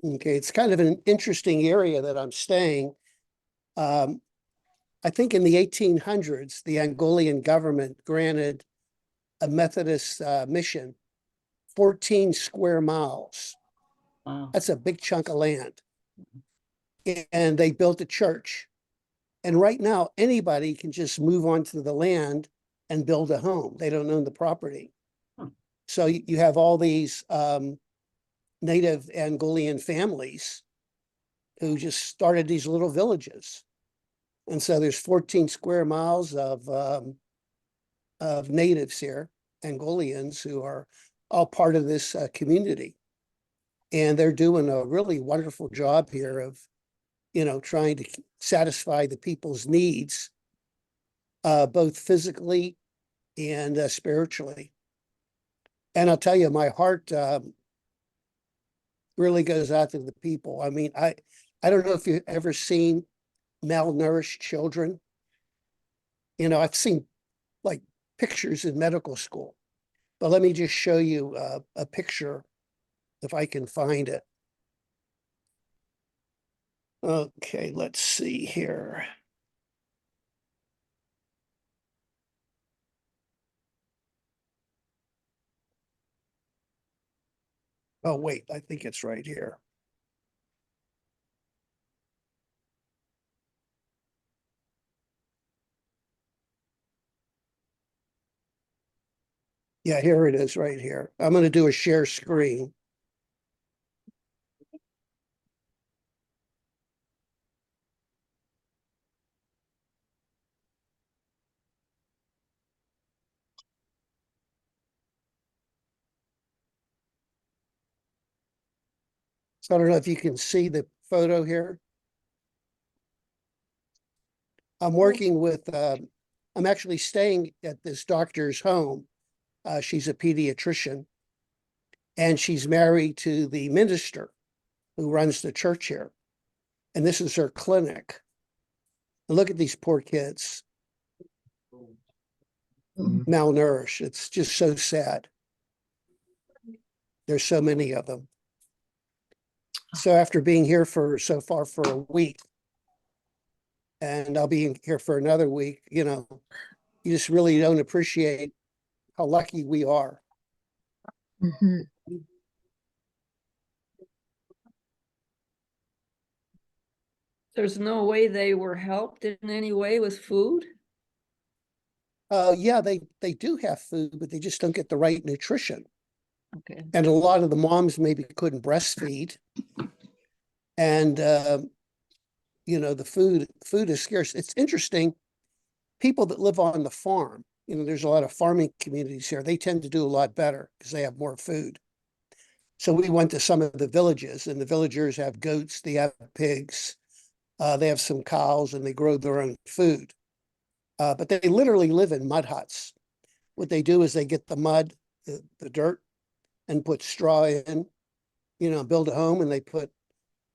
Okay, it's kind of an interesting area that I'm staying. I think in the 1800s, the Angolan government granted a Methodist mission 14 square miles. Wow. That's a big chunk of land. And they built a church. And right now, anybody can just move onto the land and build a home. They don't own the property. So you have all these native Angolan families who just started these little villages. And so there's 14 square miles of natives here, Angolians, who are all part of this community. And they're doing a really wonderful job here of, trying to satisfy the people's needs, both physically and spiritually. And I'll tell you, my heart really goes out to the people. I mean, I don't know if you've ever seen malnourished children. I've seen like pictures in medical school, but let me just show you a picture if I can find it. Okay, let's see here. Oh, wait, I think it's right here. Yeah, here it is right here. I'm going to do a share screen. So I don't know if you can see the photo here. I'm working with, I'm actually staying at this doctor's home. She's a pediatrician, and she's married to the minister who runs the church here. And this is her clinic. And look at these poor kids, malnourished. It's just so sad. There's so many of them. So after being here so far for a week, and I'll be here for another week, you just really don't appreciate how lucky we are. Mm-hmm. There's no way they were helped in any way with food? Yeah, they do have food, but they just don't get the right nutrition. Okay. And a lot of the moms maybe couldn't breastfeed. And, the food is scarce. It's interesting. People that live on the farm, there's a lot of farming communities here. They tend to do a lot better because they have more food. So we went to some of the villages, and the villagers have goats, they have pigs, they have some cows, and they grow their own food. But they literally live in mud huts. What they do is they get the mud, the dirt, and put straw in, build a home, and they put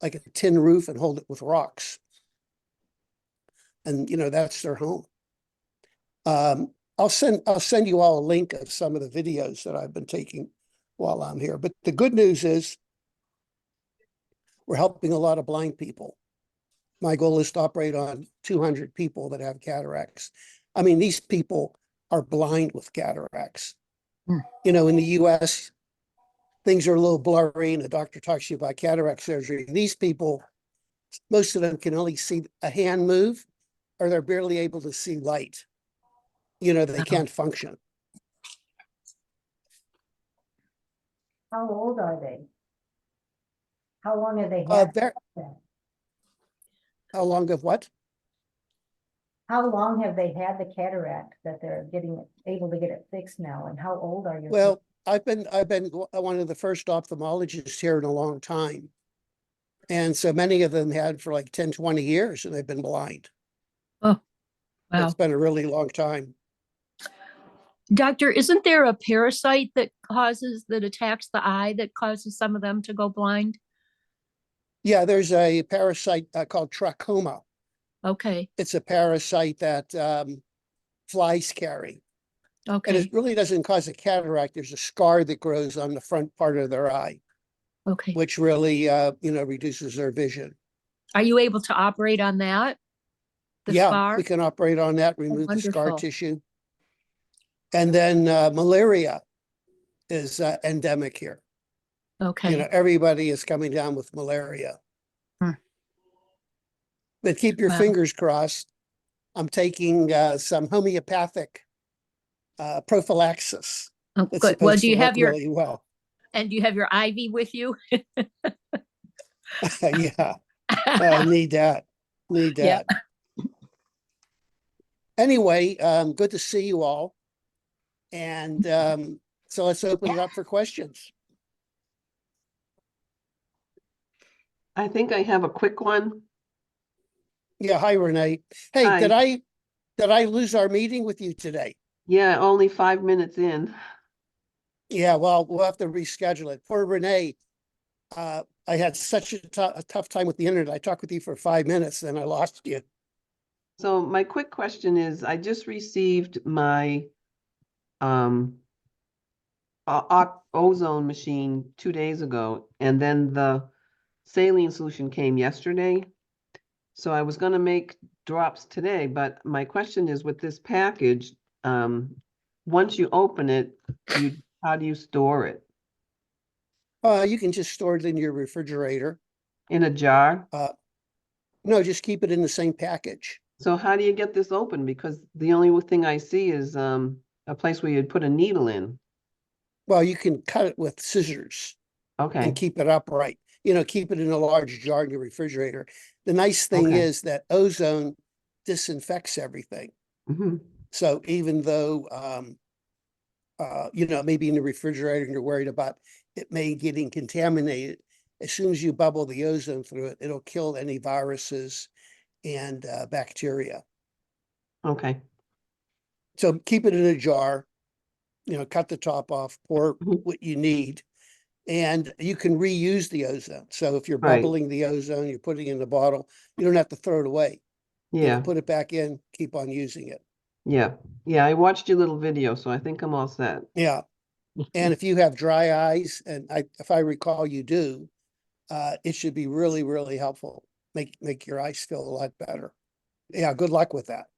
like a tin roof and hold it with rocks. And, that's their home. I'll send you all a link of some of the videos that I've been taking while I'm here. But the good news is we're helping a lot of blind people. My goal is to operate on 200 people that have cataracts. I mean, these people are blind with cataracts. In the US, things are a little blurry and the doctor talks to you about cataract surgery. These people, most of them can only see a hand move, or they're barely able to see light. They can't function. How old are they? How long have they had that? How long of what? How long have they had the cataract that they're able to get it fixed now? And how old are you? Well, I've been one of the first ophthalmologists here in a long time. And so many of them had for like 10, 20 years, and they've been blind. Oh, wow. It's been a really long time. Doctor, isn't there a parasite that attacks the eye that causes some of them to go blind? Yeah, there's a parasite called trachoma. Okay. It's a parasite that flies carry. Okay. And it really doesn't cause a cataract. There's a scar that grows on the front part of their eye. Okay. which really, reduces their vision. Are you able to operate on that? The Yeah, scar? we can operate on that, remove the scar wonderful. tissue. And then malaria is endemic here. Okay. Everybody is coming down with malaria. Hmm. But keep your Wow. fingers crossed. I'm taking some homeopathic prophylaxis. Oh, It's good. Well, supposed do to you work have your, really well. and do you have your IV with you? Yeah, need that. Need Yeah. that. Anyway, good to see you all. And so let's open it up for questions. I think I have a quick one. Yeah, hi Renee. Hey, Hi. did I lose our meeting with you today? Yeah, only 5 minutes in. Yeah, well, we'll have to reschedule it. Poor Renee, I had such a tough time with the internet. I talked with you for 5 minutes, then I lost you. So my quick question is, I just received my ozone machine 2 days ago, and then the saline solution came yesterday. So I was going to make drops today, but my question is, with this package, once you open it, how do you store it? You can just store it in your refrigerator. In a jar? No, just keep it in the same package. So how do you get this open? Because the only thing I see is a place where you'd put a needle in. Well, you can cut it with scissors Okay. and keep it upright. Keep it in a large jar in your refrigerator. The nice thing Okay. is that ozone disinfects everything. Mhm. So even though, maybe in the refrigerator and you're worried about it may getting contaminated, as soon as you bubble the ozone through it, it'll kill any viruses and bacteria. Okay. So keep it in a jar, cut the top off, pour Mhm. what you need, and you can reuse the ozone. So if you're Right. bubbling the ozone, you're putting it in the bottle, you don't have to throw it away. Yeah. Put it back in, keep on using it. Yeah. Yeah. I watched your little video, so I think I'm all set. Yeah. And if you have dry eyes, and if I recall you do, it should be really, really helpful. Make your eyes feel a lot better. Yeah, good luck with that.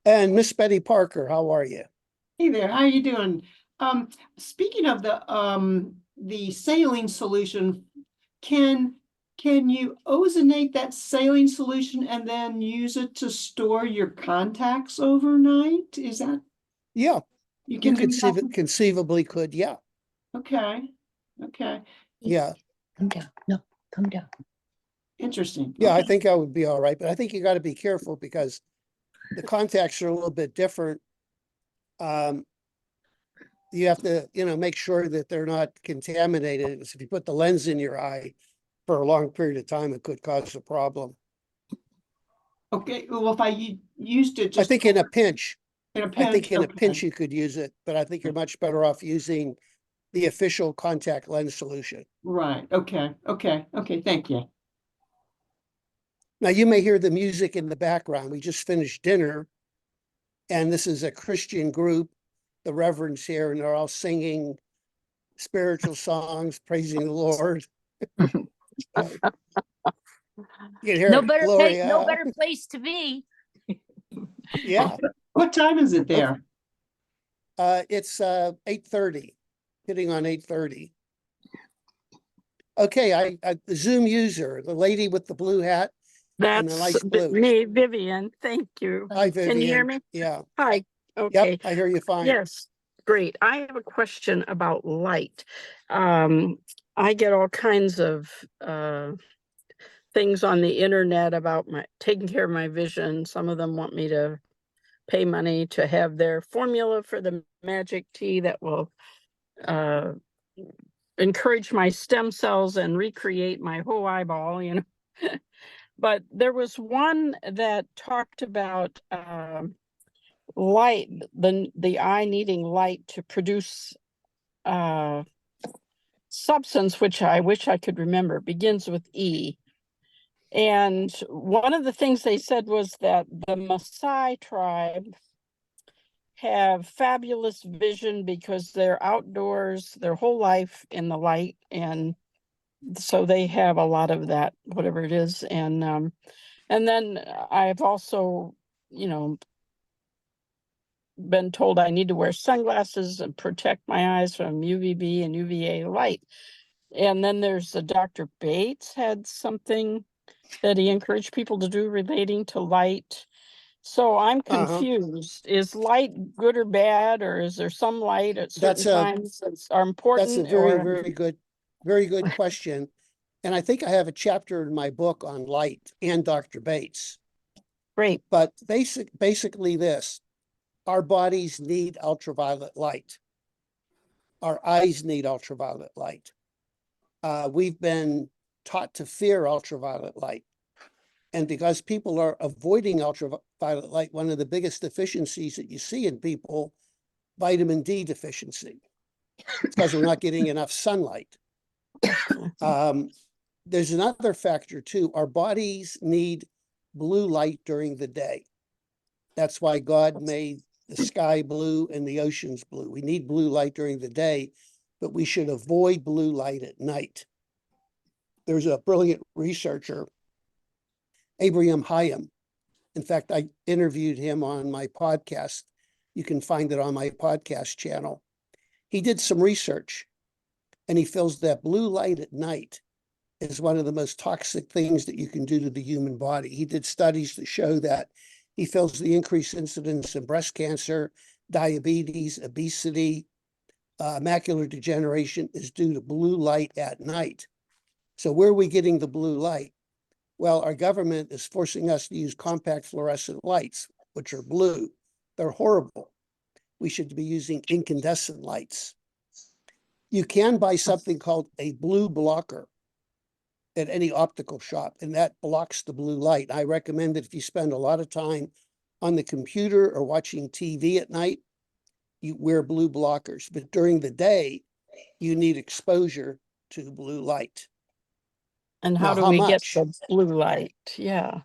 And Miss Betty Parker, how are you? Hey there, how you doing? Speaking of the saline solution, can you ozonate that saline solution and then use it to store your contacts overnight? Is that Yeah, you you can do that? conceivably could. Yeah, Okay, okay, yeah, Come down. No, come down. interesting. yeah. I Okay. think I would be all right, but I think you got to be careful because the contacts are a little bit different. You have to, make sure that they're not contaminated. If you put the lens in your eye for a long period of time, it could cause a problem. Okay, well, if I used it I just think in a pinch, in a I pen, think in a okay. pinch you could use it, but I think you're much better off using the official contact lens solution. Right, okay, thank you. Now you may hear the music in the background. We just finished dinner, and this is a Christian group, the reverends here, and they're all singing spiritual songs, praising the Lord. You can hear No it, better place, no Gloria. better place to be. Yeah, What time is it there? it's 8:30, hitting on 8:30. Okay, the Zoom user, the lady with the blue hat and the That's nice blue. me, Vivian. Thank you. Hi, Can you hear Vivian. me? Yeah, Hi. Okay. yep, I hear you fine. Yes. Great. I have a question about light. I get all kinds of things on the internet about taking care of my vision. Some of them want me to pay money to have their formula for the magic tea that will encourage my stem cells and recreate my whole eyeball, But there was one that talked about light, the eye needing light to produce substance, which I wish I could remember, begins with E. And one of the things they said was that the Maasai tribe have fabulous vision because they're outdoors their whole life in the light, and so they have a lot of that, whatever it is. And then I've also, you know, been told I need to wear sunglasses and protect my eyes from UVB and UVA light. And then there's the Dr. Bates had something that he encouraged people to do relating to light. So I'm confused. Is light good or bad, or is there some light at certain times that are That's a important? very, Or very good question. And I think I have a chapter in my book on light and Dr. Bates. great. But basically this, our bodies need ultraviolet light. Our eyes need ultraviolet light. We've been taught to fear ultraviolet light. And because people are avoiding ultraviolet light, one of the biggest deficiencies that you see in people, vitamin D deficiency. It's because we're not getting enough sunlight. There's another factor too. Our bodies need blue light during the day. That's why God made the sky blue and the oceans blue. We need blue light during the day, but we should avoid blue light at night. There's a brilliant researcher, Abraham Hayam. In fact, I interviewed him on my podcast. You can find it on my podcast channel. He did some research, and he feels that blue light at night is one of the most toxic things that you can do to the human body. He did studies that show that he feels the increased incidence of breast cancer, diabetes, obesity, macular degeneration is due to blue light at night. So where are we getting the blue light? Well, our government is forcing us to use compact fluorescent lights, which are blue. They're horrible. We should be using incandescent lights. You can buy something called a blue blocker at any optical shop, and that blocks the blue light. I recommend that if you spend a lot of time on the computer or watching TV at night, you wear blue blockers. But during the day, you need exposure to blue light. And Now, how do how we get much? the blue light? Yeah.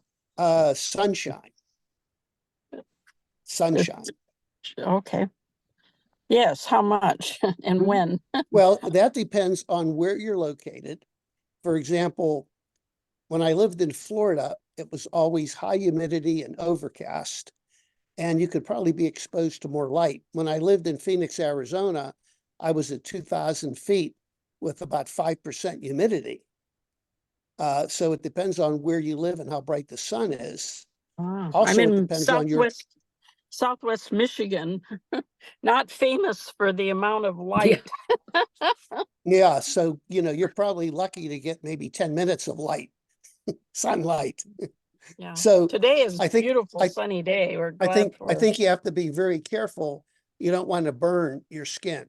Sunshine. Sunshine. Okay. Yes, how much and when? Well, that depends on where you're located. For example, when I lived in Florida, it was always high humidity and overcast, and you could probably be exposed to more light. When I lived in Phoenix, Arizona, I was at 2,000 feet with about 5% humidity. So it depends on where you live and how bright the sun is. I'm Also, it in depends on your, Southwest Michigan, not famous for the amount of light. yeah, so, you're probably lucky to get maybe 10 minutes of light, sunlight. Yeah. So Today is I think, beautiful I, sunny day. We're I glad think, for I it. think you have to be very careful. You don't want to burn your skin.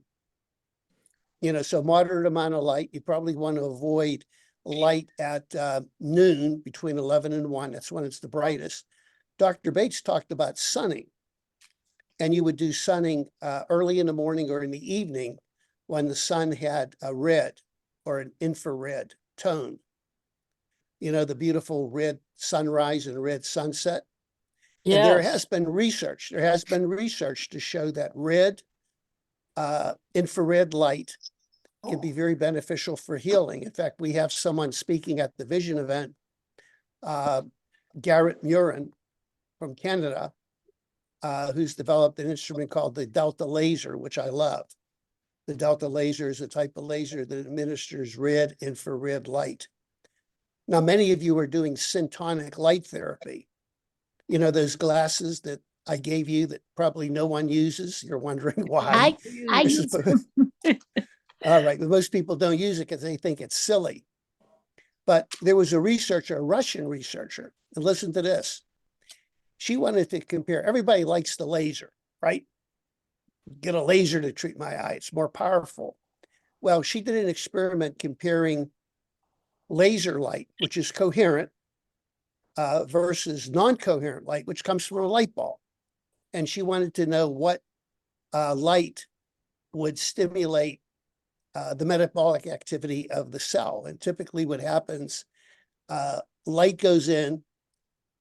So moderate amount of light. You probably want to avoid light at noon between 11 and 1. That's when it's the brightest. Dr. Bates talked about sunning, and you would do sunning early in the morning or in the evening when the sun had a red or an infrared tone. The beautiful red sunrise and red sunset. And there has Yes. been research. There has been research to show that red infrared light can be very beneficial for healing. In fact, we have someone speaking at the Vision event, Garrett Murin from Canada, who's developed an instrument called the Delta laser, which I love. The Delta laser is a type of laser that administers red infrared light. Now, many of you are doing syntonic light therapy. Those glasses that I gave you that probably no one uses. You're wondering why. I use All right, but most people don't use it because they think it's silly. But there was a researcher, a Russian researcher, and listen to this. She wanted to compare, everybody likes the laser, right? Get a laser to treat my eye, it's more powerful. Well, she did an experiment comparing laser light, which is coherent, versus non-coherent light, which comes from a light bulb. And she wanted to know what light would stimulate the metabolic activity of the cell. And typically what happens, light goes in,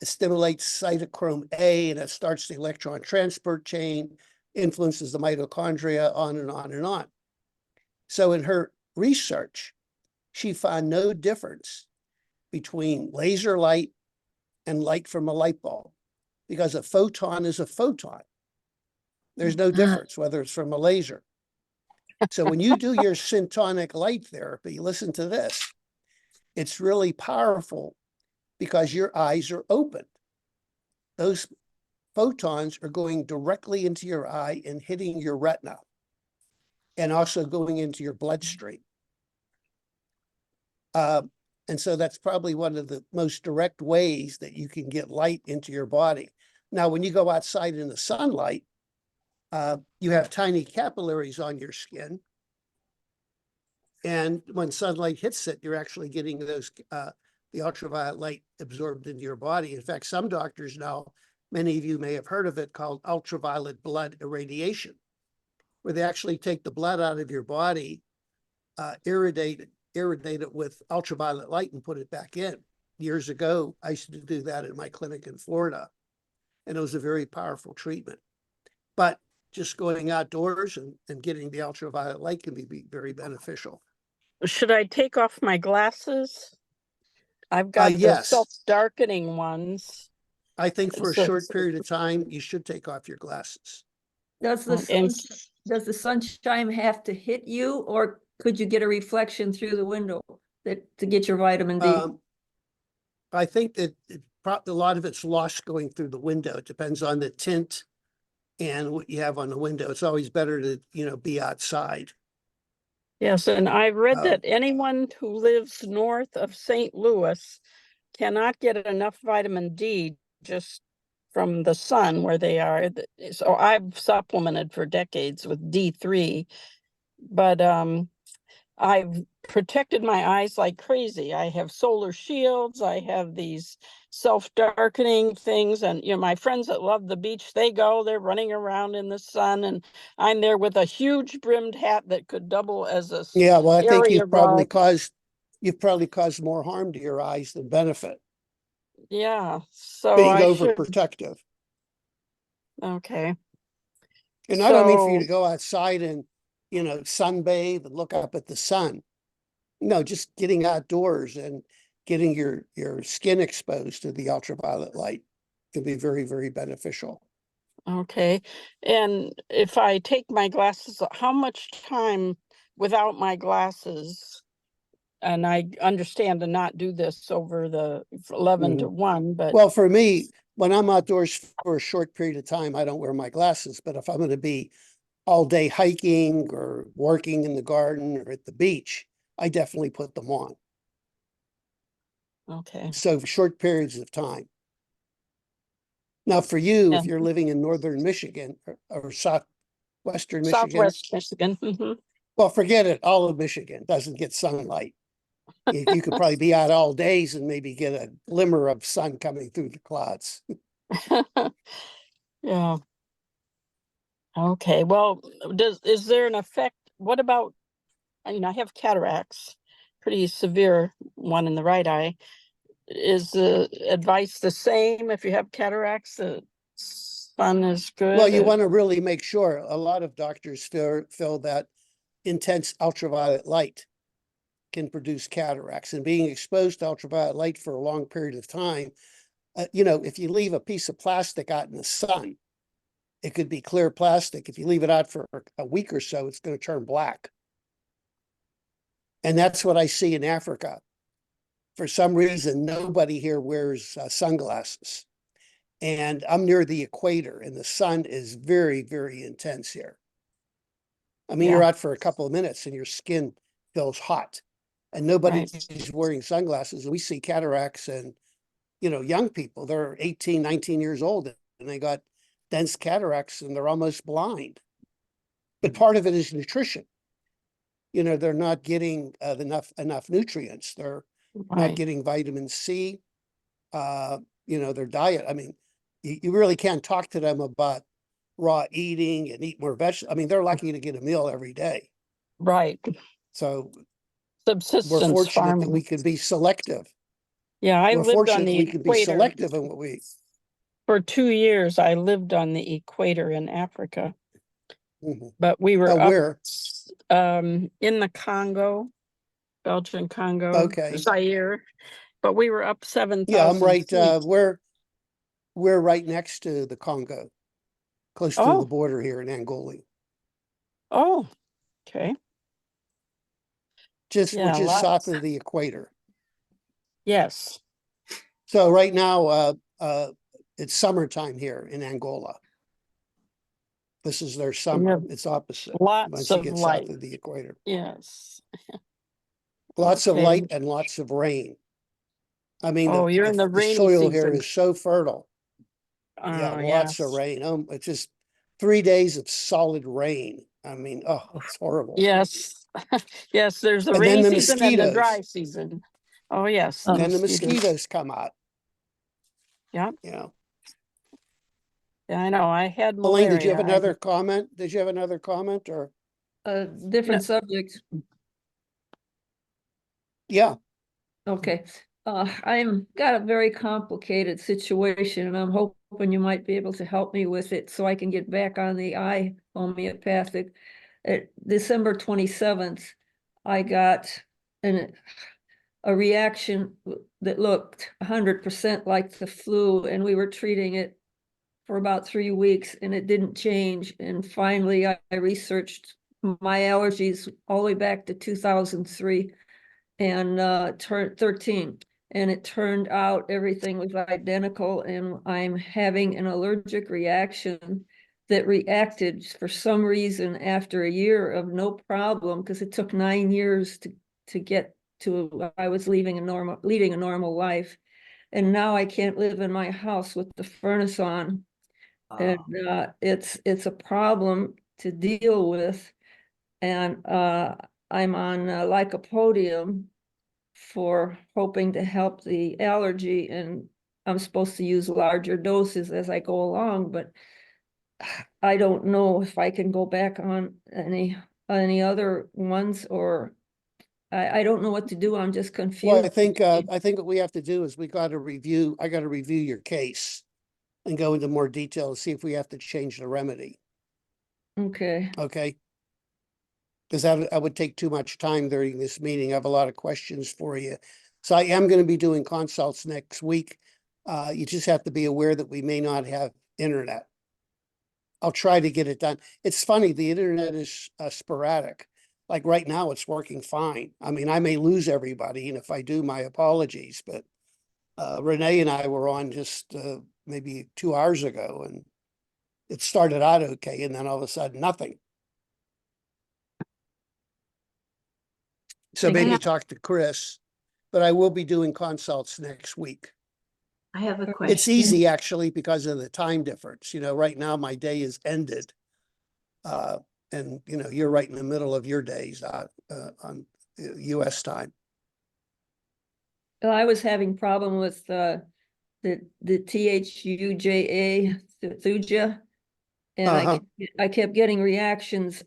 it stimulates cytochrome A, and it starts the electron transport chain. influences the mitochondria, on and on and on. So in her research, she found no difference between laser light and light from a light bulb, because a photon is a photon. There's no difference whether it's from a laser. So when you do your syntonic light therapy, listen to this. It's really powerful because your eyes are open. Those photons are going directly into your eye and hitting your retina, and also going into your bloodstream. And so that's probably one of the most direct ways that you can get light into your body. Now, when you go outside in the sunlight, you have tiny capillaries on your skin. And when sunlight hits it, you're actually getting those, the ultraviolet light absorbed into your body. In fact, some doctors now, many of you may have heard of it, called ultraviolet blood irradiation, where they actually take the blood out of your body, irradiate it with ultraviolet light and put it back in. Years ago, I used to do that in my clinic in Florida, and it was a very powerful treatment. But just going outdoors and getting the ultraviolet light can be very beneficial. Should I take off my glasses? I've got the Yes. self-darkening ones. I think for a So- short period of time, you should take off your glasses. Does the And does the sunshine have to hit you, or could you get a reflection through the window to get your vitamin D? I think that a lot of it's lost going through the window. It depends on the tint and what you have on the window. It's always better to, be outside. yes, and I've read Oh. that anyone who lives north of St. Louis cannot get enough vitamin D just from the sun where they are. So I've supplemented for decades with D3, but I've protected my eyes like crazy. I have solar shields. I have these self-darkening things. And, my friends that love the beach, they're running around in the sun. And I'm there with a huge brimmed hat that could double as a Yeah, well, I think area you've probably guard. caused more harm to your eyes than benefit, Yeah, so being I should, overprotective. okay. And I don't mean for you So- to go outside and, sunbathe and look up at the sun. No, just getting outdoors and getting your skin exposed to the ultraviolet light can be very, very beneficial. Okay, and if I take my glasses, how much time without my glasses? And I understand to not do this over the 11 to 1, but Well, for me, when I'm outdoors for a short period of time, I don't wear my glasses. But if I'm going to be all day hiking or working in the garden or at the beach, I definitely put them on. okay, So for short periods of time. Now, for you, if Yeah. you're living in northern Michigan or southwestern Michigan, Southwest Michigan. well, forget it. All of Michigan doesn't get sunlight. You could probably be out all days and maybe get a glimmer of sun coming through the clouds. Yeah. Okay, well, is there an effect? What about, I have cataracts, pretty severe one in the right eye. Is the advice the same if you have cataracts? The sun is good? Well, you want to really make sure. A lot of doctors feel that intense ultraviolet light can produce cataracts, and being exposed to ultraviolet light for a long period of time, if you leave a piece of plastic out in the sun, it could be clear plastic. If you leave it out for a week or so, it's going to turn black. And that's what I see in Africa. For some reason, nobody here wears sunglasses. And I'm near the equator, and the sun is very, very intense here. I mean, you're Yeah. out for a couple of minutes and your skin feels hot, and nobody's wearing sunglasses. We see cataracts and, young people, they're 18, 19 years old, and they got dense cataracts and they're almost blind. But part of it is nutrition. They're not getting enough nutrients. They're not Right. getting vitamin C, their diet. I mean, you really can't talk to them about raw eating and eat more vegetables. I mean, they're lucky to get a meal every day. Right. So Subsistence we're fortunate that farming. we can be selective. Yeah, I We're lived on fortunate the we can be equator. selective in what we eat. For 2 years, I lived on the equator in Africa. Mhm. but we were up, Where? in the Congo, Belgian Congo, Okay. Zaire, but we were up 7,000 Yeah, I'm right, feet. we're right next to the Congo, close to Oh. the border here in Angola, Oh, okay. we're Yeah, just south lots. of the equator. Yes. So right now, it's summertime here in Angola. This is their summer. have It's opposite lots once you of get light. south of the equator. Yes. Lots of Okay. light and lots of rain. I mean, Oh, you're in the the rainy soil here season. is so fertile. Yeah, lots of Yes. rain. It's just 3 days of solid rain. I mean, oh, it's horrible. Yes. Yes, there's the And then rainy the season and the mosquitoes. dry season. Oh, yes. And then the mosquitoes come out. Yeah. You know. Yeah, I know. I had Elaine, malaria. did you have another comment? Did you have another comment or? A different subject. Yeah, Okay, I'm got a very complicated situation and I'm hoping you might be able to help me with it so I can get back on the eye homeopathic. At December 27th, I got a reaction that looked 100% like the flu, and we were treating it for about 3 weeks and it didn't change. And finally, I researched my allergies all the way back to 2003 and turned 13. And it turned out everything was identical, and I'm having an allergic reaction that reacted for some reason after a year of no problem, because it took 9 years to get to, I was leading a normal life. And now I can't live in my house with the furnace on. And it's a problem to deal with. And I'm on lycopodium for hoping to help the allergy, and I'm supposed to use larger doses as I go along, but I don't know if I can go back on any other ones, or I don't know what to do. I'm just well, confused. I think what we have to do is I got to review your case and go into more detail and see if we have to change the remedy. Okay, Okay. Because that would take too much time during this meeting. I have a lot of questions for you. So I am going to be doing consults next week. You just have to be aware that we may not have internet. I'll try to get it done. It's funny, the internet is sporadic. Like right now, it's working fine. I mean, I may lose everybody, and if I do, my apologies. But Renee and I were on just maybe 2 hours ago, and it started out okay, and then all of a sudden, nothing. So Thank maybe you. talk to Chris, but I will be doing consults next week. I have a question. It's easy actually because of the time difference. Right now my day is ended. And you're right in the middle of your days on US time. well, I was having problem with the THUJA, Thuja, and I kept getting reactions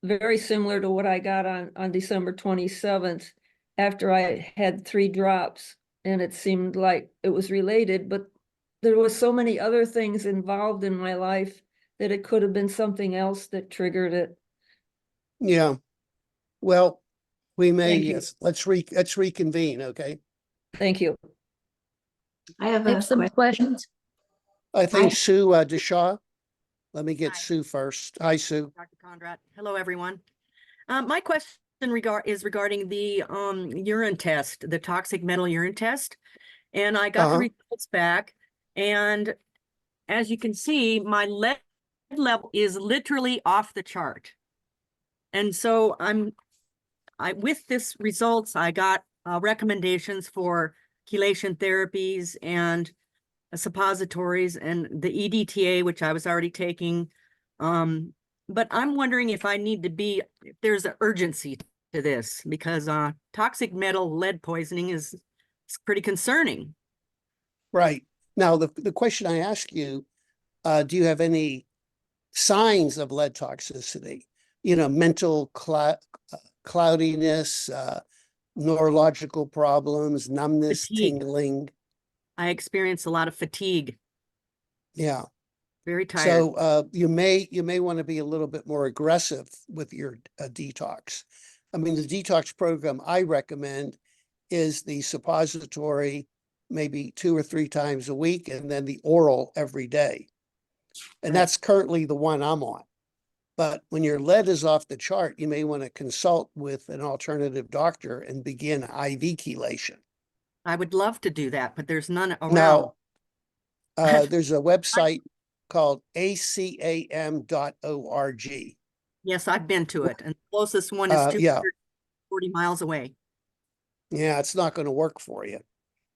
very similar to what I got on December 27th after I had 3 drops, and it seemed like it was related, but there was so many other things involved in my life that it could have been something else that triggered it. Yeah. Well, we may, Thank you. yes, let's reconvene, okay? Thank you. I have I a have some question. questions. I think I- Sue Deshaw. Let me get Hi. Sue first. Hi, Sue. Dr. Kondrot. Hello, everyone. My question is regarding the urine test, the toxic metal urine test. And I got the results back. And as you can see, my lead level is literally off the chart. And so with this results, I got recommendations for chelation therapies and suppositories and the EDTA, which I was already taking. But I'm wondering if if there's an urgency to this, because toxic metal lead poisoning is pretty concerning. Right. Now, the question I ask you, do you have any signs of lead toxicity? Mental cloudiness, neurological problems, numbness, Fatigue. tingling. I experience a lot of fatigue. Yeah. Very tired. So you may want to be a little bit more aggressive with your detox. I mean, the detox program I recommend is the suppository maybe 2 or 3 times a week, and then the oral every day. And Right. that's currently the one I'm on. But when your lead is off the chart, you may want to consult with an alternative doctor and begin IV chelation. I would love to do that, but there's none around. Now, there's a website called acam.org. Yes, I've been to it, and the closest one is Yeah, 240 miles away. yeah, it's not going to work for you.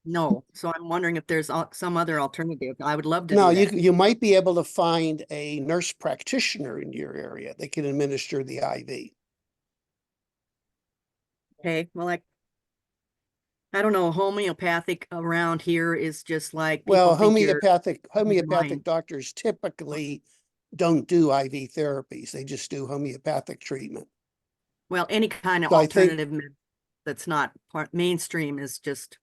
No, so I'm wondering if there's some other alternative. I would love to No, do that. you might be able to find a nurse practitioner in your area that can administer the IV. Okay, well, I don't know, homeopathic around here is just like Well, people think you're homeopathic lying. doctors typically don't do IV therapies. They just do homeopathic treatment. Well, any kind of So I think- alternative that's not mainstream is just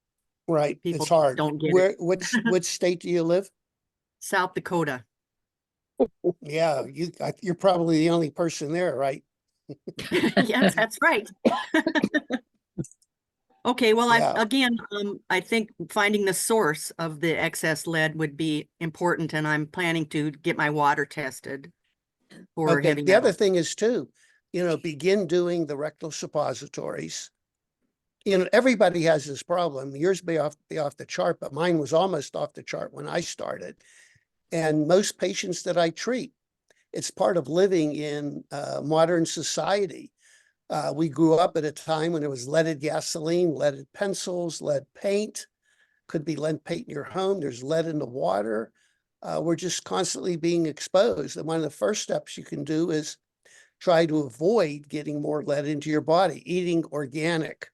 Right, people it's hard. don't get it. Which state do you live? South Dakota. Yeah, you're probably the only person there, right? Yes, that's right. Okay, well, Yeah. I think finding the source of the excess lead would be important, and I'm planning to get my water tested for Okay, heavy the other metals. thing is too, begin doing the rectal suppositories. Everybody has this problem. Yours may be off the chart, but mine was almost off the chart when I started. And most patients that I treat, it's part of living in modern society. We grew up at a time when there was leaded gasoline, leaded pencils, lead paint. Could be lead paint in your home. There's lead in the water. We're just constantly being exposed. And one of the first steps you can do is try to avoid getting more lead into your body, eating organic,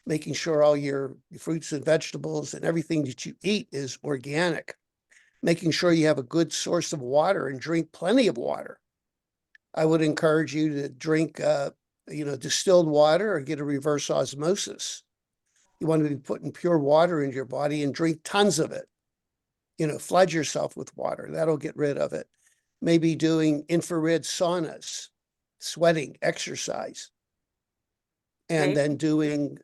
making sure all your fruits and vegetables and everything that you eat is organic, making sure you have a good source of water and drink plenty of water. I would encourage you to drink, distilled water or get a reverse osmosis. You want to be putting pure water into your body and drink tons of it. Flood yourself with water. That'll get rid of it. Maybe doing infrared saunas, sweating, exercise. And Okay. then doing,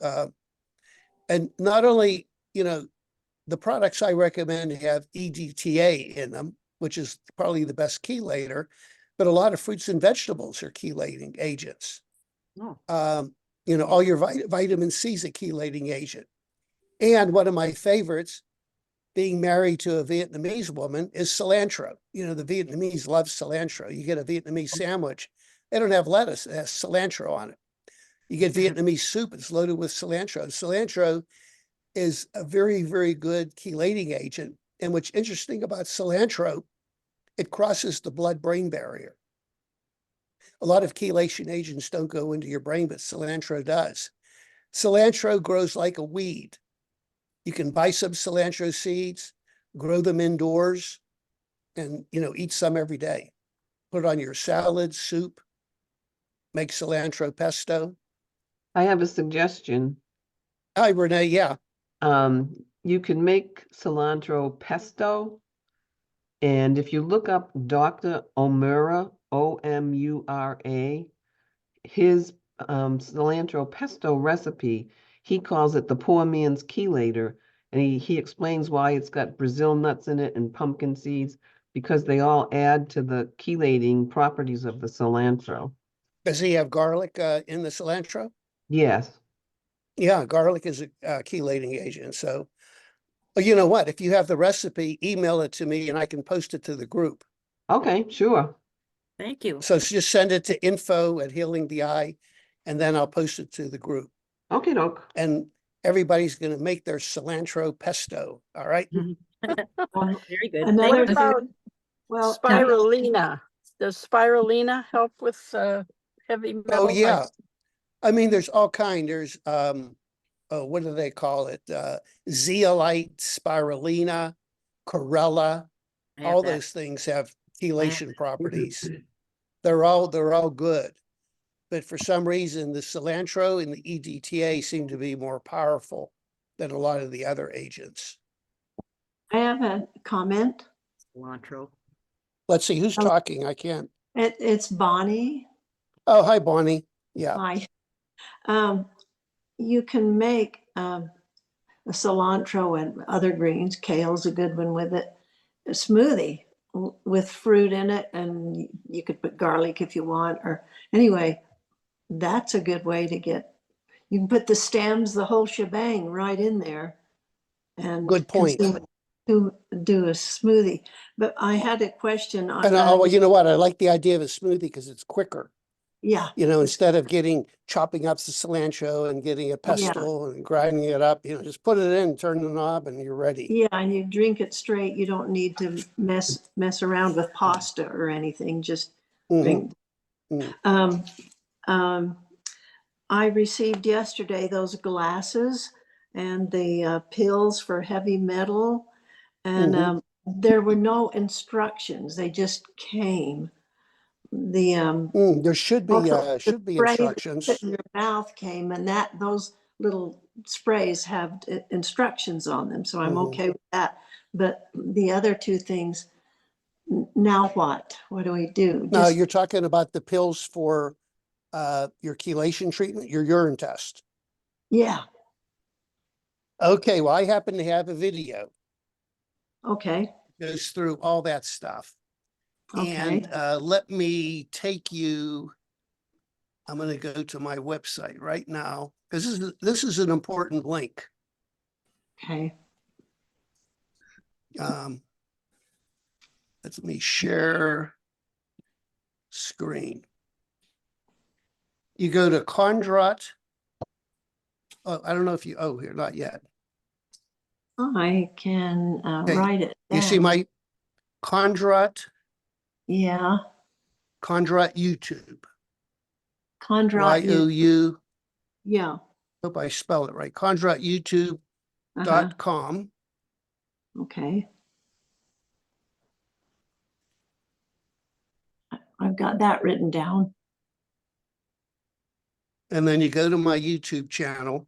and not only, the products I recommend have EDTA in them, which is probably the best chelator, but a lot of fruits and vegetables are chelating agents. Oh. All your vitamin C is a chelating agent. And one of my favorites, being married to a Vietnamese woman, is cilantro. The Vietnamese love cilantro. You get a Vietnamese sandwich, they don't have lettuce, it has cilantro on it. You get Vietnamese soup, it's loaded with cilantro. Cilantro is a very, very good chelating agent. And what's interesting about cilantro, it crosses the blood-brain barrier. A lot of chelation agents don't go into your brain, but cilantro does. Cilantro grows like a weed. You can buy some cilantro seeds, grow them indoors, and eat some every day. Put it on your salad, soup, make cilantro pesto. I have a suggestion. Hi, Renee. Yeah. You can make cilantro pesto. And if you look up Dr. Omura, Omura, his cilantro pesto recipe, he calls it the poor man's chelator. And he explains why it's got Brazil nuts in it and pumpkin seeds, because they all add to the chelating properties of the cilantro. Does he have garlic in the cilantro? Yes. Yeah, garlic is a chelating agent. So, well, you know what? If you have the recipe, email it to me and I can post it to the group. Okay, sure. Thank you. So just send it to info@Healing the Eye, and then I'll post it to the group. Okay, doke. And everybody's going to make their cilantro pesto. All right. Very good. Another Thank you. About Well, spirulina? Does spirulina help with heavy metals? Oh, yeah. I mean, there's all kind. There's, what do they call it? Zeolite, spirulina, chlorella. I have All that. those things have chelation properties. They're all good. But for some reason, the cilantro and the EDTA seem to be more powerful than a lot of the other agents. I have a comment. Cilantro. Let's see, who's Oh. talking? I can't. It's Bonnie. Oh, hi, Bonnie. Yeah. Hi. You can make a cilantro and other greens. Kale's a good one with it. A smoothie with fruit in it, and you could put garlic if you want. Or anyway, that's a good way to get. You can put the stems, the whole shebang, right in there, and Good point. consume it to do a smoothie. But I had a question on. And well, you know what? I like the idea of a smoothie because it's quicker. Yeah. You know, instead of chopping up the cilantro and getting a pestle and grinding it up, you know, just put it in, turn the knob, and you're ready. Yeah, and you drink it straight. You don't need to mess around with pasta or anything. Just drink. Mhm. I received yesterday those glasses and the pills for heavy metal, and there were no instructions. They just came. There should be also, the spray that you instructions. put in your mouth came, and those little sprays have instructions on them, so I'm okay with that. But the other two things, now what? What do we do? No, you're talking about the pills for your chelation treatment, your urine test. Yeah. Okay, well, I happen to have a video. Okay. It goes through all that stuff. Okay. And let me take you, I'm going to go to my website right now, because this is an important link. Okay. Let me share screen. You go to Kondrot. Oh, I don't know if here, not yet. I can Okay, write it down. You see my Kondrot? Yeah. Kondrot YouTube. Kondrot. YOU. Yeah. Hope I spell it right. KondrotYouTube.com. Okay. I've got that written down. And then you go to my YouTube channel.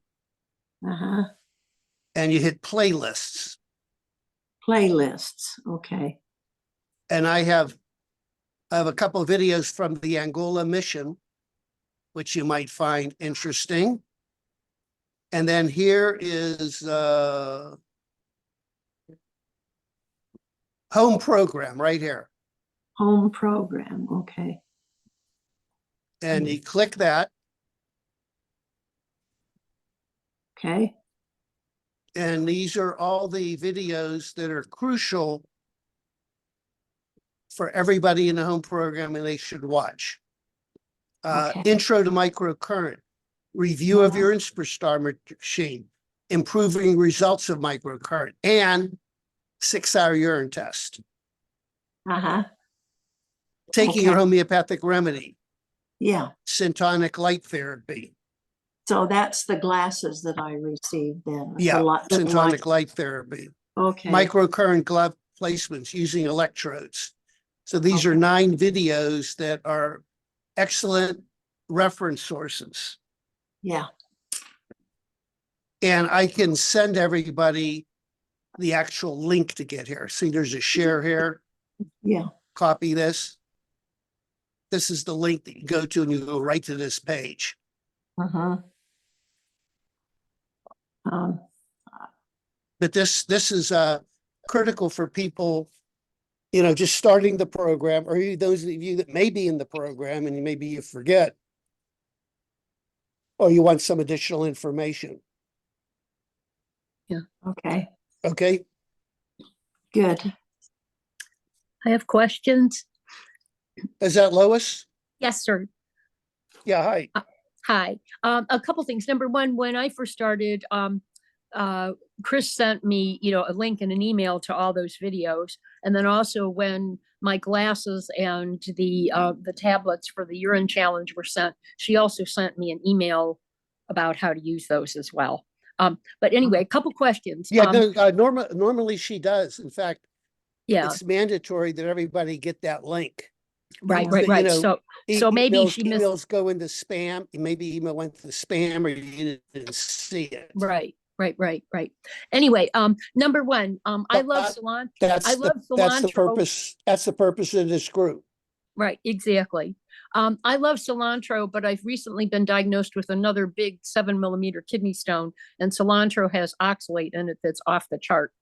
And you hit playlists. Playlists. Okay. And I have a couple of videos from the Angola mission, which you might find interesting. And then here is home program right here. Home program. Okay. And you click that. Okay. And these are all the videos that are crucial for everybody in the home program and they should watch. Intro to microcurrent, review of your Superstar machine, improving results of microcurrent, and 6-hour urine test. Taking your homeopathic remedy. Yeah. Syntonic light therapy. So that's the glasses that I received then. Yeah, syntonic light therapy. Okay. Microcurrent glove placements using electrodes. So these are 9 videos that are excellent reference sources. Yeah. And I can send everybody the actual link to get here. See, there's a share here. Yeah. Copy this. This is the link that you go to and you go right to this page. But this is critical for people, you know, just starting the program, or those of you that may be in the program and maybe you forget, or you want some additional information. Yeah. Okay. Okay. Good. I have questions. Is that Lois? Yes, sir. Yeah, hi. Hi. A couple things. Number one, when I first started, Chris sent me, a link and an email to all those videos. And then also when my glasses and the tablets for the urine challenge were sent, she also sent me an email about how to use those as well. But anyway, a couple questions. Yeah, normally she does. In fact, it's mandatory that everybody get that link. Right. So maybe she missed. Emails go into spam. Maybe email went to the spam or you didn't see it. Right. Right. Anyway, number one, I love That- cilantro. That's I the, love that's the cilantro. purpose. That's the purpose of this group. Right, exactly. I love cilantro, but I've recently been diagnosed with another big 7 mm kidney stone, and cilantro has oxalate in it that's off the chart.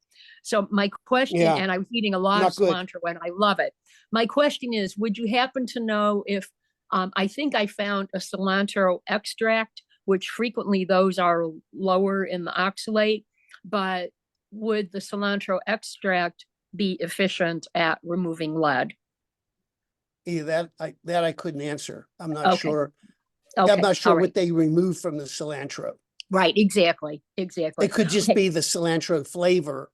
So my question, Yeah, and I was eating a lot of not good. cilantro and I love it. My question is, would you happen to know if, I think I found a cilantro extract, which frequently those are lower in the oxalate, but would the cilantro extract be efficient at removing lead? Yeah, that I couldn't answer. I'm not Okay. sure. Okay, I'm not sure all right. what they remove from the cilantro. Right, exactly. It could just Okay, be the cilantro flavor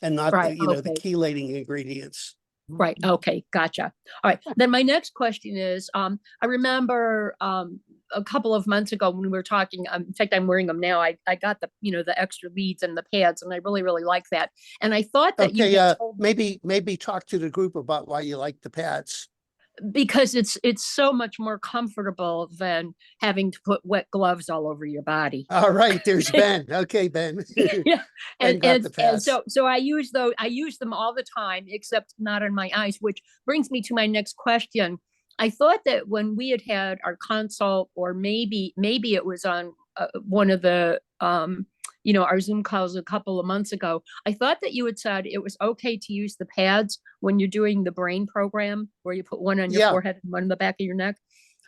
and not the, right, the okay, chelating ingredients. right, okay, gotcha. All right, then my next question is, I remember a couple of months ago when we were talking, in fact, I'm wearing them now. I got the, the extra leads and the pads, and I really, really like that. And I thought that you Okay, had told me, maybe talk to the group about why you like the pads. because it's so much more comfortable than having to put wet gloves all over your body. All right, there's Ben. Okay, Ben. Yeah, Ben got the and pads. so I use them all the time, except not on my eyes, which brings me to my next question. I thought that when we had our consult, or maybe it was on one of the our Zoom calls a couple of months ago, I thought that you had said it was okay to use the pads when you're doing the brain program, where you put one on your Yeah. forehead and one on the back of your neck.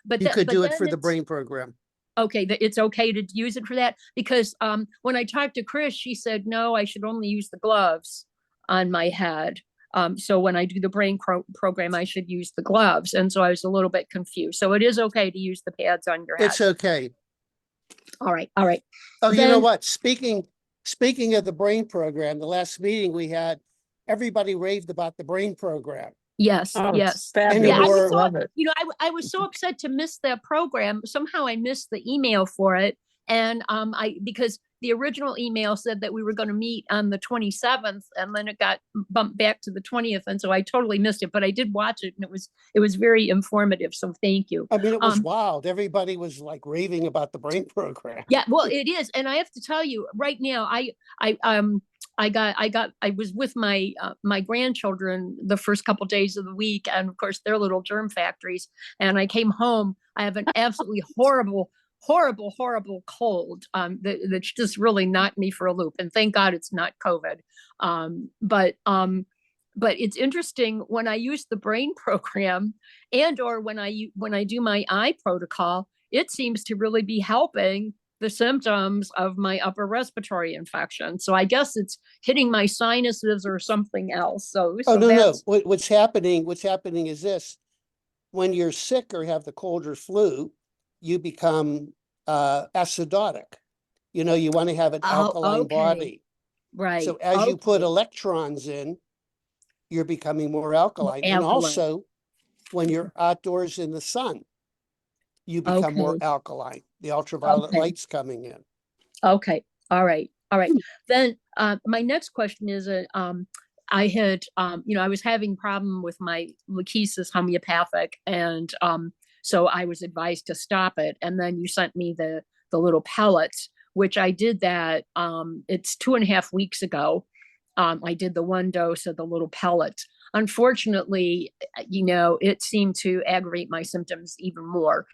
But You could but do it then for the it's- brain program. okay, that it's okay to use it for that, because when I talked to Chris, she said no, I should only use the gloves on my head. So when I do the brain program, I should use the gloves, and so I was a little bit confused. So it is okay to use the pads on your head. It's okay. All right. Oh, you know Then- what? Speaking of the brain program, the last meeting we had, everybody raved about the brain program. Yes, Oh, it's yes. fabulous. Yeah, I Anymore- was so, Love it. I was so upset to miss that program. Somehow I missed the email for it. And because the original email said that we were going to meet on the 27th, and then it got bumped back to the 20th. And so I totally missed it, but I did watch it, and it was very informative. So thank you. I mean, it was Um, wild. Everybody was like raving about the brain program. Yeah, well, it is. And I have to tell you right now, I was with my my grandchildren the first couple days of the week, and of course they're little germ factories. And I came home, I have an absolutely horrible cold that just really knocked me for a loop. And thank God it's not COVID. But it's interesting when I use the brain program, or when I do my eye protocol, it seems to really be helping the symptoms of my upper respiratory infection. So I guess it's hitting my sinuses or something else. So No. that's- What's happening is this: when you're sick or have the cold or flu, you become acidotic. You want to have an Oh, alkaline okay. body. Right. So as you put okay. electrons in, you're becoming more alkaline. And alkaline. also, when you're outdoors in the sun, you become more Okay. alkaline. The ultraviolet Okay. light's coming in. Okay. All right. Then my next question is, I had, I was having problem with my lachesis homeopathic, and so I was advised to stop it. And then you sent me the little pellets, which I did that. It's 2.5 weeks ago. I did the 1 dose of the little pellets. Unfortunately, it seemed to aggravate my symptoms even more.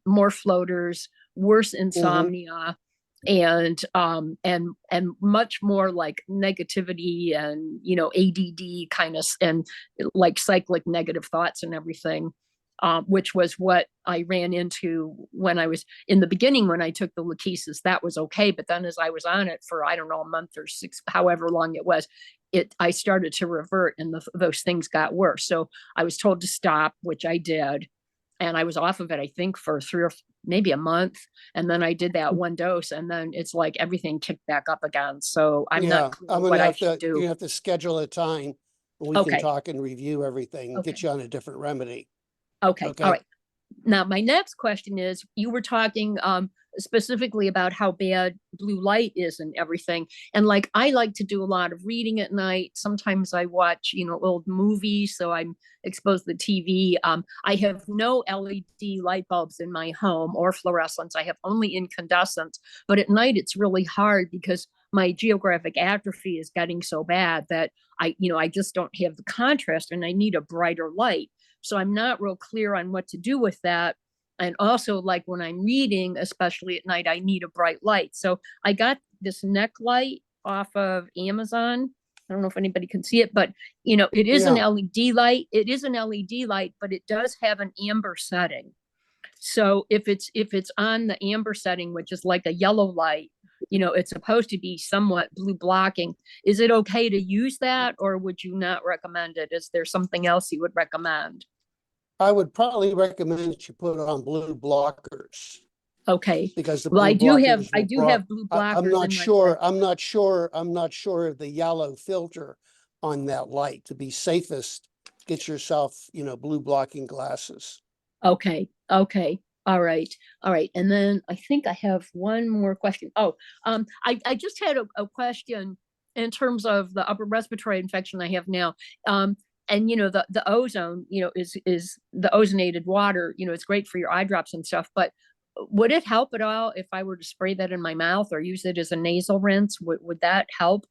More floaters, worse insomnia, and much more like negativity and ADD kind of, and like cyclic negative thoughts and everything. Which was what I ran into when I was in the beginning, when I took the lachesis. That was okay. But then as I was on it for, I don't know, a month or 6, however long it was, I started to revert, and those things got worse. So I was told to stop, which I did. And I was off of it, I think, for 3 or maybe a month. And then I did that 1 dose, and then it's like everything kicked back up again. So I'm not clear I'm what gonna I have should to, do. you have to schedule a time when we Okay. can talk and review everything and get Okay. you on a different remedy. Okay. Okay. All right. Now, my next question is, you were talking, specifically about how bad blue light is and everything. And like, I like to do a lot of reading at night. Sometimes I watch, old movies, so I'm exposed to the TV. I have no LED light bulbs in my home or fluorescents. I have only incandescents, but at night it's really hard because my geographic atrophy is getting so bad that I just don't have the contrast and I need a brighter light. So I'm not real clear on what to do with that. And also, like when I'm reading, especially at night, I need a bright light. So I got this neck light off of Amazon. I don't know if anybody can see it, but it is an LED light. It is an LED light, but it does have an amber setting. So if it's on the amber setting, which is like a yellow light, it's supposed to be somewhat blue blocking. Is it okay to use that, or would you not recommend it? Is there something else you would recommend? I would probably recommend that you put on blue blockers. Okay. Because the Well, I blue do have blockers blue I- blockers. I'm not in my sure. light. I'm not sure of the yellow filter on that light. To be safest, get yourself, blue blocking glasses. Okay. Okay. All right. All right. And then I think I have one more question. Oh, I just had a question in terms of the upper respiratory infection I have now. And the ozone, is the ozonated water, it's great for your eye drops and stuff, but would it help at all if I were to spray that in my mouth or use it as a nasal rinse? Would that help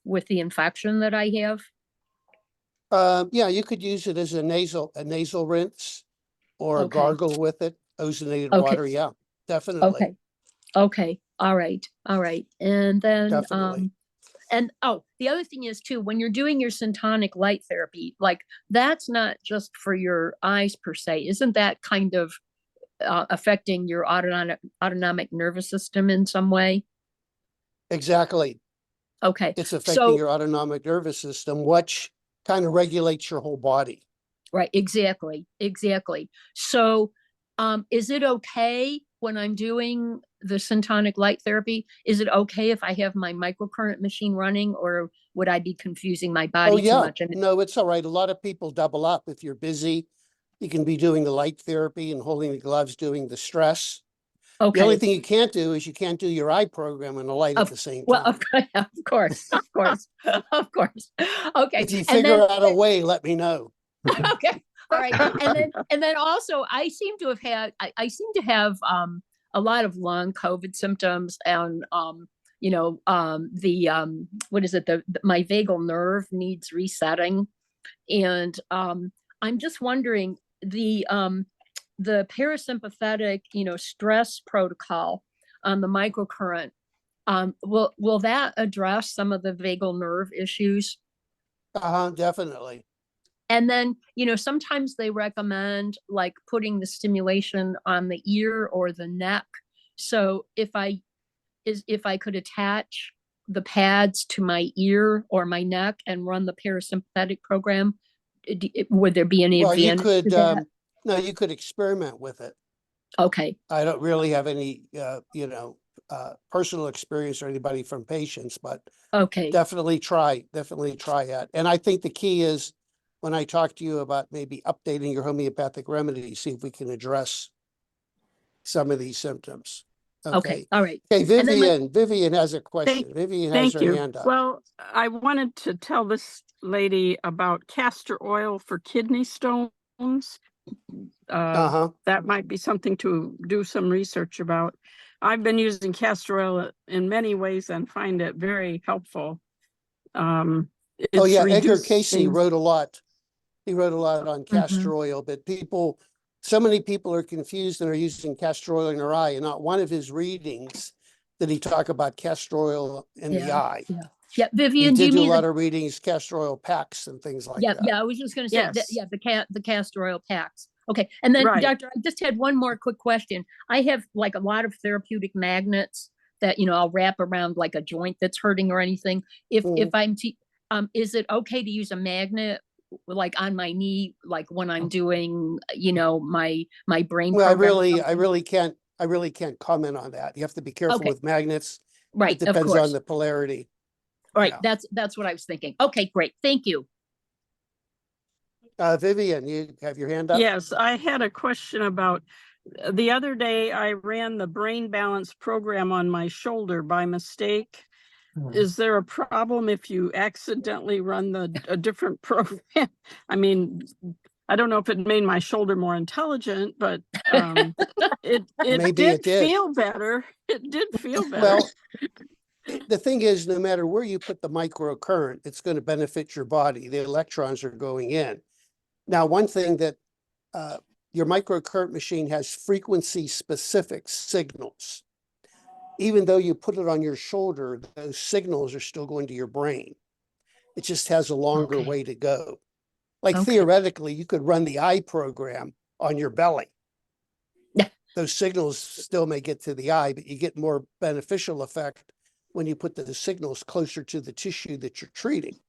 with the infection that I have? Yeah, you could use it as a nasal rinse or a Okay. gargle with it. Ozonated Okay. water. Yeah, definitely. Okay. Okay. All right. All right. And then, Definitely. and the other thing is too, when you're doing your syntonic light therapy, like that's not just for your eyes per se. Isn't that kind of affecting your autonomic nervous system in some way? Exactly. Okay. It's affecting your autonomic nervous system, which kind of regulates your whole body. Right. Exactly. Exactly. So, is it okay when I'm doing the syntonic light therapy? Is it okay if I have my microcurrent machine running, or would I be confusing my body too much? And No, it's all right. A lot of people double up. If you're busy, you can be doing the light therapy and holding the gloves, doing the stress. okay. The only thing you can't do is you can't do your eye program and the light at the same Well, time. of course, of course, of course. Okay. If you And figure then, out a way, let me know. okay. All right. And then also I seem to have I seem to have a lot of long COVID symptoms, and what is it? My vagal nerve needs resetting. And I'm just wondering, the parasympathetic, stress protocol on the microcurrent, will that address some of the vagal nerve issues? Definitely. And then, sometimes they recommend like putting the stimulation on the ear or the neck. So if I could attach the pads to my ear or my neck and run the parasympathetic program, would there be any Well, you advantage could, to that? no, you could experiment with it. Okay. I don't really have any, personal experience or anybody from patients, but Okay. definitely try it. And I think the key is when I talk to you about maybe updating your homeopathic remedies, see if we can address some of these symptoms. Okay. All right. Okay, And then Vivian has a question. Vivian has Thank her you. hand up. Well, I wanted to tell this lady about castor oil for kidney stones. That might be something to do some research about. I've been using castor oil in many ways and find it very helpful. Oh yeah, Edgar Casey reducing- wrote a lot. He wrote a lot on castor Mhm. oil, but so many people are confused and are using castor oil in their eye. And not one of his readings did he talk about castor oil in the Yeah, eye. Yeah, He Vivian, do did you do a mean lot of readings, castor oil packs and things like that. yeah, I was just gonna say that, Yes. the castor oil packs. Okay, and then Right. Doctor, I just had one more quick question. I have like a lot of therapeutic magnets that I'll wrap around like a joint that's hurting or anything. If I'm is it okay to use a magnet like on my knee, like when I'm doing my brain Well, I program? really can't comment on that. You have to be careful Okay. with magnets. Right, It of depends on course. the polarity. All right, yeah. that's what I was thinking. Okay, great. Thank you. Vivian, you have your hand up? Yes, I had a question about the other day I ran the brain balance program on my shoulder by mistake. Is there a problem if you accidentally run a different program? I mean, I don't know if it made my shoulder more intelligent, but it Maybe it did. feel better. It did feel better. Well, the thing is, no matter where you put the microcurrent, it's going to benefit your body. The electrons are going in. Now, one thing that your microcurrent machine has frequency specific signals. Even though you put it on your shoulder, those signals are still going to your brain. It just has a longer Okay. way to go. Like Okay. theoretically, you could run the eye program on your belly. Yeah. Those signals still may get to the eye, but you get more beneficial effect when you put the signals closer to the tissue that you're treating.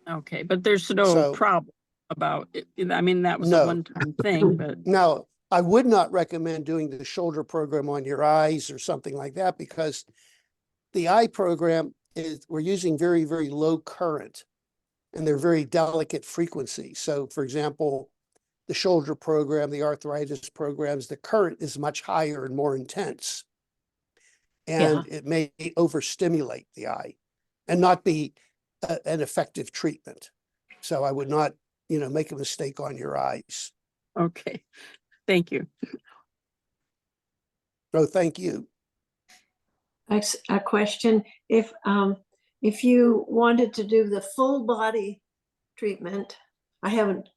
Okay, but there's no So- problem about it. I mean, that was No. a one-time thing, but Now, I would not recommend doing the shoulder program on your eyes or something like that, because the eye program is, we're using very, very low current and they're very delicate frequencies. So for example, the shoulder program, the arthritis programs, the current is much higher and more intense. And it may overstimulate the eye and not be an effective treatment. So I would not, make a mistake on your eyes. okay. Thank you. No, thank you. A question, if you wanted to do the full body treatment, I haven't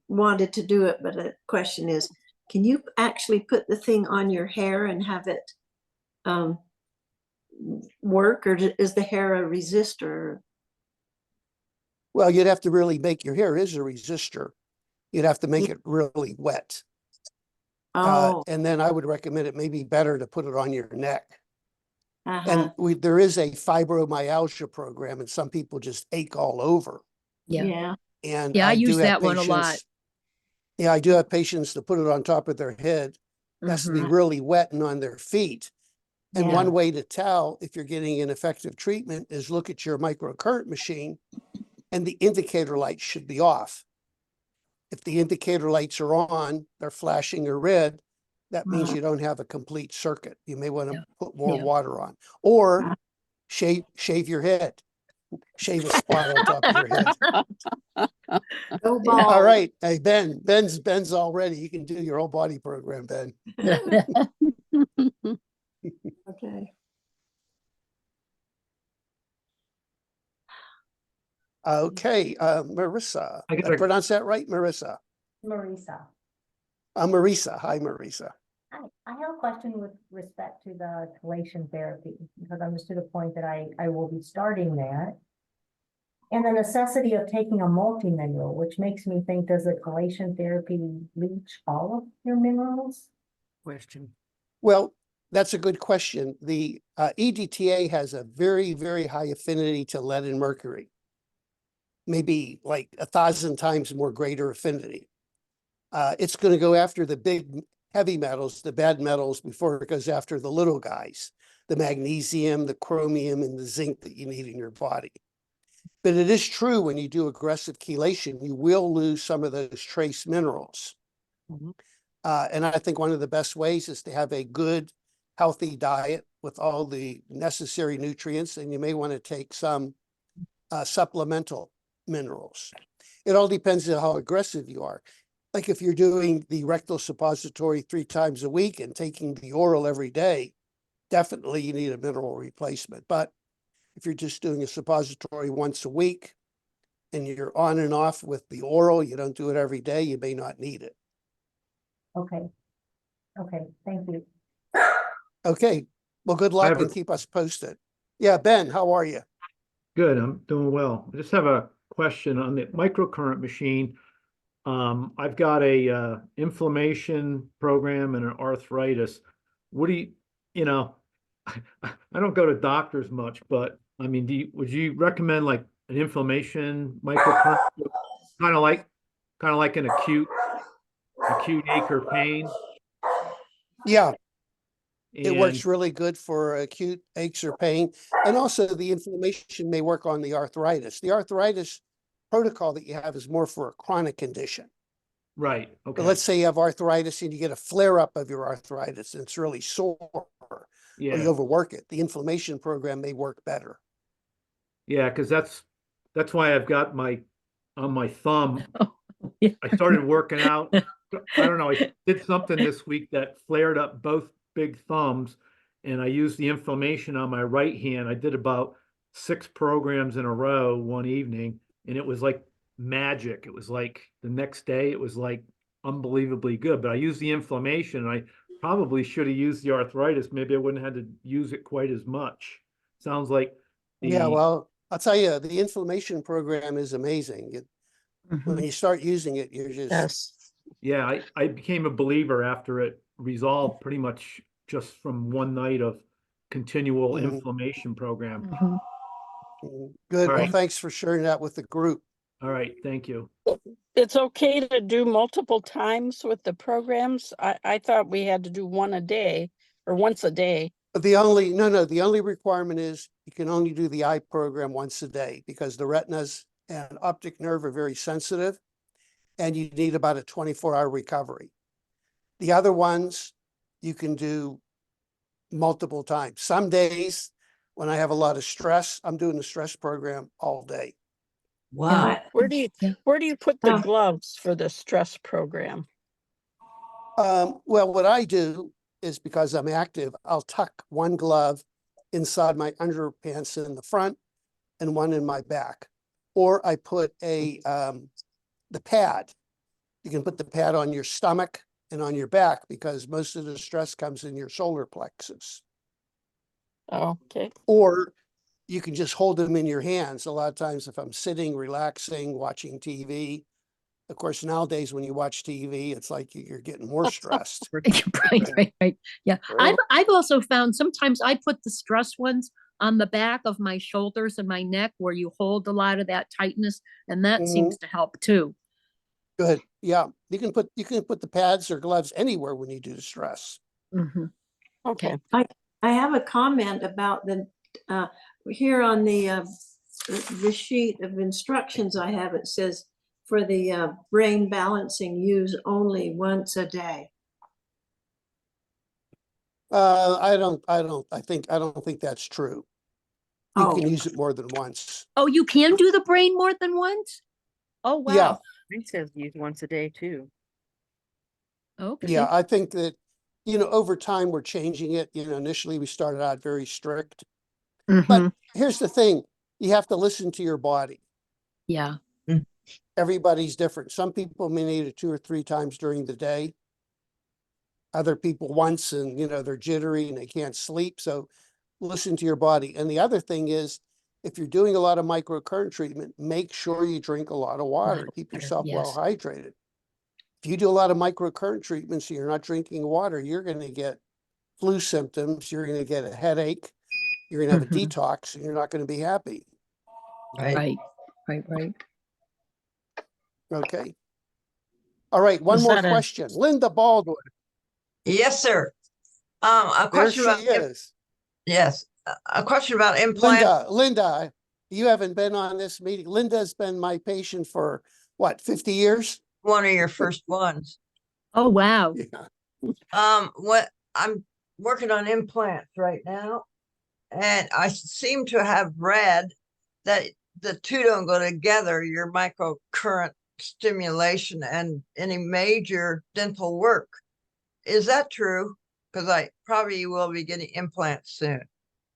wanted to do it, but the question is, can you actually put the thing on your hair and have it work, or is the hair a resistor? Well, you'd have to really make your hair is a resistor. You'd have to make it really wet. Oh, And then I would recommend it may be better to put it on your neck. uh-huh. And there is a fibromyalgia program, and some people just ache all over. Yeah. Yeah. And Yeah, I do use have that one a lot. patients- Yeah, I do have patients to put it on top of their head. It has to be Mhm. really wet and on their feet. And Yeah. one way to tell if you're getting an effective treatment is look at your microcurrent machine, and the indicator lights should be off. If the indicator lights are on, they're flashing or red, that means you don't have a complete circuit. You may want to Yeah. put more Yeah. water on, or shave your head. Shave a spot on top of your head. No All balls. right. Hey, Ben's all ready. You can do your whole body program, Ben. Okay. Okay, Marissa. I Did got I a- pronounce that right, Marissa? Marisa. Marisa. Hi, Marisa. I have a question with respect to the chelation therapy, because I'm just to the point that I will be starting that. And the necessity of taking a multi-mineral, which makes me think, does the chelation therapy leach all of your minerals? Question. Well, that's a good question. The EDTA has a very, very high affinity to lead and mercury. Maybe like 1,000 times more greater affinity. It's going to go after the big heavy metals, the bad metals, before it goes after the little guys, the magnesium, the chromium, and the zinc that you need in your body. But it is true, when you do aggressive chelation, you will lose some of those trace minerals. Mhm. And I think one of the best ways is to have a good, healthy diet with all the necessary nutrients, and you may want to take some supplemental minerals. It all depends on how aggressive you are. Like if you're doing the rectal suppository 3 times a week and taking the oral every day, definitely you need a mineral replacement. But if you're just doing a suppository once a week and you're on and off with the oral, you don't do it every day, you may not need it. Okay. Okay, thank you. Okay, well, good luck have a- and keep us posted. Yeah, Ben, how are you? Good, I'm doing well. I just have a question on the microcurrent machine. I've got a inflammation program and an arthritis. What do I don't go to doctors much, but I mean, would you recommend like an inflammation microcurrent? Kind of like an acute ache or pain? Yeah, it And works really good for acute aches or pain. And also the inflammation may work on the arthritis. The arthritis protocol that you have is more for a chronic condition. Right, But okay. let's say you have arthritis and you get a flare up of your arthritis and it's really sore, or you Yeah, overwork it. The inflammation program may work better. yeah, because that's why I've got on my thumb. Yeah. I started working out. I don't know, I did something this week that flared up both big thumbs, and I used the inflammation on my right hand. I did about 6 programs in a row one evening, and it was like magic. It was like the next day, it was like unbelievably good. But I used the inflammation, and I probably should have used the arthritis. Maybe I wouldn't have had to use it quite as much. Sounds like Yeah, the well, I'll tell you, the inflammation program is amazing. When you start using it, you're just, Yes. Yeah, I became a believer after it resolved pretty much just from one night of continual Mhm. inflammation program. Mhm. Good. All Well, right. thanks for sharing that with the group. All right, thank you. It's okay to do multiple times with the programs. I thought we had to do one a day or once a day. But the only requirement is you can only do the eye program once a day because the retinas and optic nerve are very sensitive and you need about a 24-hour recovery. The other ones you can do multiple times. Some days when I have a lot of stress, I'm doing the stress program all day. Wow. Where do you put the gloves for the stress program? Well, what I do is because I'm active, I'll tuck one glove inside my underpants in the front and one in my back. Or I put the pad. You can put the pad on your stomach and on your back because most of the stress comes in your solar plexus. Oh, okay. Or you can just hold them in your hands. A lot of times if I'm sitting, relaxing, watching TV, of course, nowadays when you watch TV, it's like you're getting more stressed. Right. Yeah. I've also found sometimes I put the stress ones on the back of my shoulders and my neck where you hold a lot of that tightness, and that seems to help too. Good. Yeah. You can put the pads or gloves anywhere when you do the stress. Mhm. Okay. I have a comment about here on the sheet of instructions I have, it says for the brain balancing, use only once a day. I don't think that's true. You can use it more than once. Oh, you can do the brain more than once? Oh, Yeah. wow. It says use once a day too. Okay. Yeah, I think that, over time we're changing it. Initially we started out very strict. But Mhm. here's the thing, you have to listen to your body. Yeah. Everybody's different. Some people may need it 2 or 3 times during the day. Other people once, and they're jittery and they can't sleep. So listen to your body. And the other thing is, if you're doing a lot of microcurrent treatment, make sure you drink a lot of water. Keep yourself well Yes. hydrated. If you do a lot of microcurrent treatments and you're not drinking water, you're going to get flu symptoms. You're going to get a headache. You're going to have a Mhm. detox, and you're not going to be happy. Right. Okay. All right. One Is more that a- question. Linda Baldwin. Yes, sir. A There question she about, is. yes, a question about implant. Linda, you haven't been on this meeting. Linda's been my patient for what, 50 years? One of your first ones. Oh, wow. Yeah. What I'm working on implants right now, and I seem to have read that the two don't go together, your microcurrent stimulation and any major dental work. Is that true? Because I probably will be getting implants soon.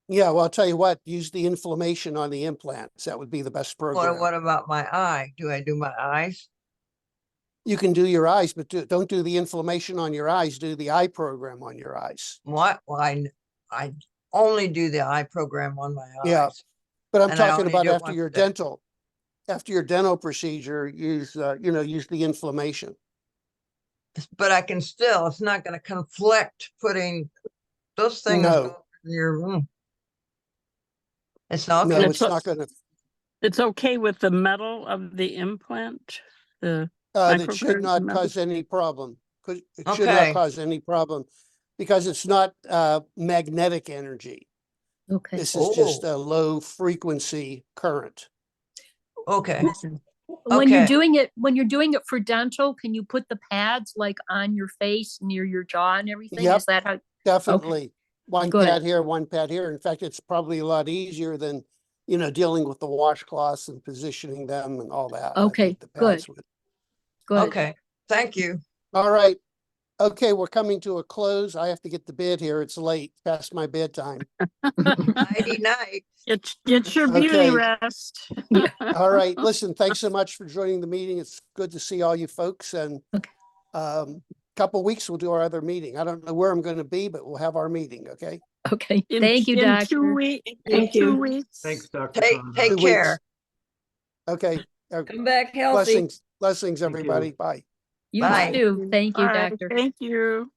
Yeah. Well, I'll tell you what, use the inflammation on the implants. That would be the best program. What about my eye? Do I do my eyes? You can do your eyes, but don't do the inflammation on your eyes. Do the eye program on your eyes. What? Well, I only do the eye program on my eyes. Yeah. But I'm And I talking only about do it after once your a day. dental procedure, use the inflammation. But I can still, it's not going to conflict putting those things No. in your It's not No, okay. it's not going to. It's okay with the metal of the implant? The That should microcurrent not metal? cause any problem. It should not Okay. cause any problem because it's not magnetic energy. Okay. This is just a low frequency current. Okay. When you're Okay. doing it for dental, can you put the pads like on your face near your jaw and everything? Yep. Is that how? Definitely. One Good. pad here, one pad here. In fact, it's probably a lot easier than, dealing with the washcloths and positioning them and all that. I Okay, think the pads would. Good. Okay, thank you. All right. Okay, we're coming to a close. I have to get to bed here. It's late, past my bedtime. Nighty night. Get your beauty Okay. rest. All right. Listen, thanks so much for joining the meeting. It's good to see all you folks, and Okay. Couple of weeks we'll do our other meeting. I don't know where I'm going to be, but we'll have our meeting. Okay. Okay. In- Thank you, in Doctor. 2 weeks. Thank In you. 2 weeks. Thanks, Dr. Take Kondrot. 2 care. weeks. Okay. Come back healthy. Blessings, Thank you. everybody. Bye. You Bye. too. Thank you, Bye. Doctor. Thank you.